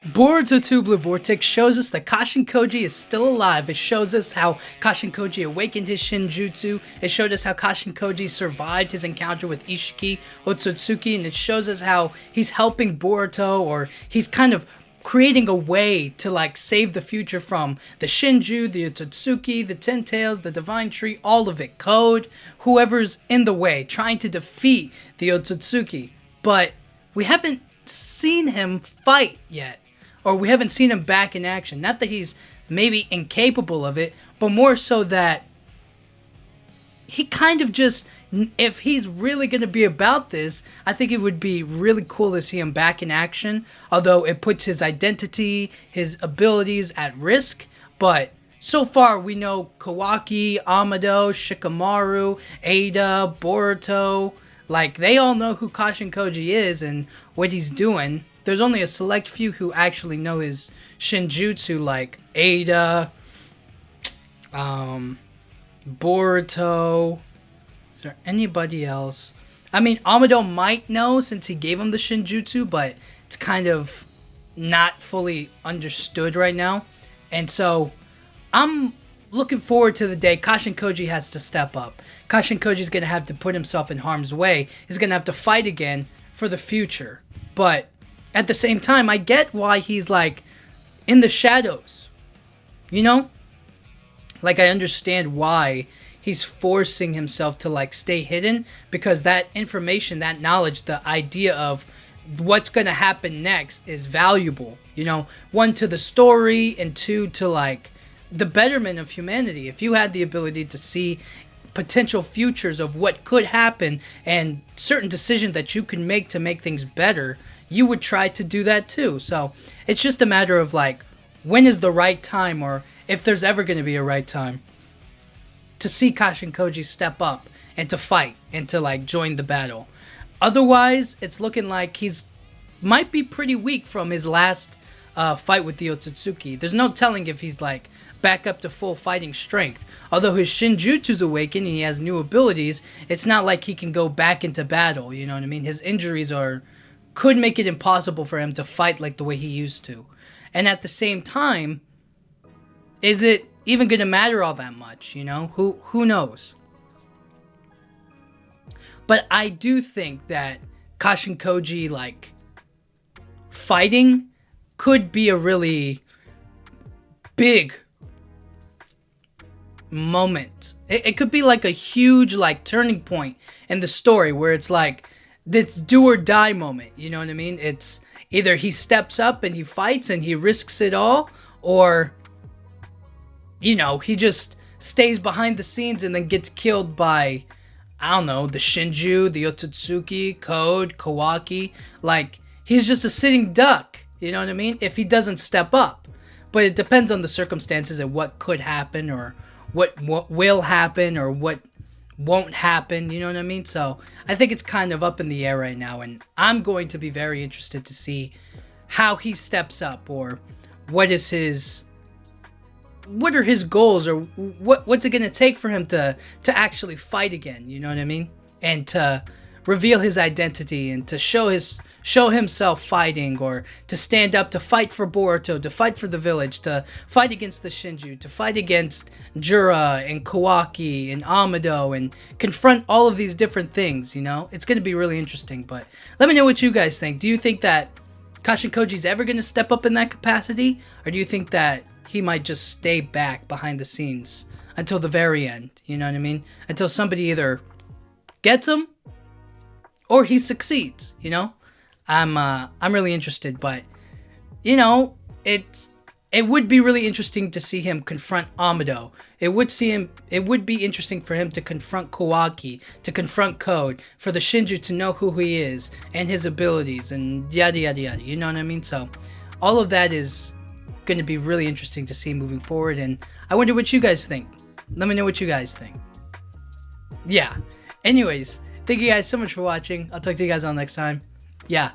Boruto 2 Blue Vortex shows us that Kashin Koji is still alive. It shows us how Kashin Koji awakened his Shinjutsu. It showed us how Kashin Koji survived his encounter with Ishiki Otsutsuki, and it shows us how he's helping Boruto, or he's kind of creating a way to like save the future from the Shinju, the Otsutsuki, the Ten Tails, the Divine Tree, all of it. Code, whoever's in the way, trying to defeat the Otsutsuki. But we haven't seen him fight yet. Or we haven't seen him back in action. Not that he's maybe incapable of it, but more so that he kind of just, if he's really going to be about this, I think it would be really cool to see him back in action. Although it puts his identity, his abilities at risk. But so far we know Kawaki, Amado, Shikamaru, Ada, Boruto, like they all know who Kashin Koji is and what he's doing. There's only a select few who actually know his Shinjutsu, like Ada, Boruto. Is there anybody else? I mean, Amado might know since he gave him the Shinjutsu, but it's kind of not fully understood right now. And so I'm looking forward to the day Kashin Koji has to step up. Kashin Koji's going to have to put himself in harm's way. He's going to have to fight again for the future. But at the same time, I get why he's like in the shadows, you know? Like I understand why he's forcing himself to like stay hidden, because that information, that knowledge, the idea of what's going to happen next is valuable, you know? One, to the story, and two, to like the betterment of humanity. If you had the ability to see potential futures of what could happen and certain decisions that you can make to make things better, you would try to do that too. So it's just a matter of like, when is the right time, or if there's ever going to be a right time to see Kashin Koji step up and to fight and to like join the battle. Otherwise, it's looking like he's might be pretty weak from his last fight with the Otsutsuki. There's no telling if he's like back up to full fighting strength. Although his Shinjutsu's awakened and he has new abilities, it's not like he can go back into battle, you know what I mean? His injuries could make it impossible for him to fight like the way he used to. And at the same time, is it even going to matter all that much, you know? Who knows? But I do think that Kashin Koji, like, fighting could be a really big moment. It could be like a huge, like, turning point in the story where it's like this do or die moment, you know what I mean? It's either he steps up and he fights and he risks it all, or, you know, he just stays behind the scenes and then gets killed by, I don't know, the Shinju, the Otsutsuki, Code, Kawaki. Like, he's just a sitting duck, you know what I mean? If he doesn't step up. But it depends on the circumstances and what could happen, or what will happen, or what won't happen, you know what I mean? So I think it's kind of up in the air right now, and I'm going to be very interested to see how he steps up, or what are his goals, or what's it going to take for him to actually fight again, you know what I mean? And to reveal his identity and to show himself fighting, or to stand up to fight for Boruto, to fight for the village, to fight against the Shinju, to fight against Jura and Kawaki and Amado, and confront all of these different things, you know? It's going to be really interesting, but let me know what you guys think. Do you think that Kashin Koji's ever going to step up in that capacity, or do you think that he might just stay back behind the scenes until the very end, you know what I mean? Until somebody either gets him or he succeeds, you know? I'm really interested, but you know, it would be really interesting to see him confront Amado. It would be interesting for him to confront Kawaki, to confront Code, for the Shinju to know who he is and his abilities and yada yada yada, you know what I mean? So all of that is going to be really interesting to see moving forward, and I wonder what you guys think. Let me know what you guys think. Yeah. Anyways, thank you guys so much for watching. I'll talk to you guys all next time. Yeah.